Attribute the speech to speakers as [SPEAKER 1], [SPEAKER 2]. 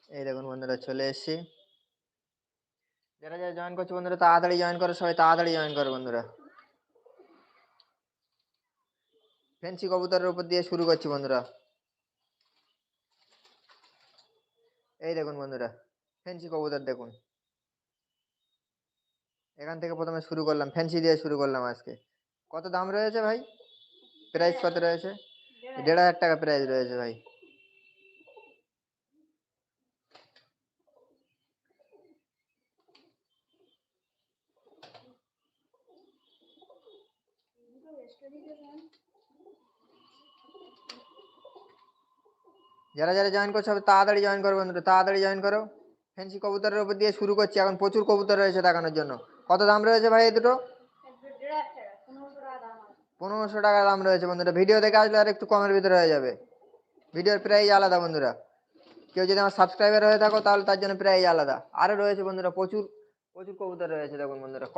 [SPEAKER 1] এই দেখুন বন্ধুরা চলে এসেছি। যারা যারা জয়েন করছে বন্ধুরা তাড়াতাড়ি জয়েন করো, সবাই তাড়াতাড়ি জয়েন করো বন্ধুরা। ফেন্সি কবুতরের উপর দিয়ে শুরু করছি বন্ধুরা। এই দেখুন বন্ধুরা ফেন্সি কবুতর দেখুন। এখান থেকে প্রথমে শুরু করলাম, ফেন্সি দিয়ে শুরু করলাম আজকে। কত দাম রয়েছে ভাই? প্রাইস কত রয়েছে? 1,500 টাকা প্রাইস রয়েছে ভাই। যারা যারা জয়েন করছো সবাই তাড়াতাড়ি জয়েন করো বন্ধুরা, তাড়াতাড়ি জয়েন করো। ফেন্সি কবুতরের উপর দিয়ে শুরু করছি, এখন প্রচুর কবুতর রয়েছে দেখানোর জন্য। কত দাম রয়েছে ভাই এই দুটো? 1500 টাকা দাম রয়েছে বন্ধুরা। ভিডিও দেখে আসলে আর একটু কমের ভিতরে হয়ে যাবে। ভিডিওর প্রাইস আলাদা বন্ধুরা। কেউ যদি আমার সাবস্ক্রাইবার হয়ে থাকো তাহলে তার জন্য প্রাইস আলাদা। আরো রয়েছে বন্ধুরা প্রচুর প্রচুর কবুতর রয়েছে দেখুন বন্ধুরা।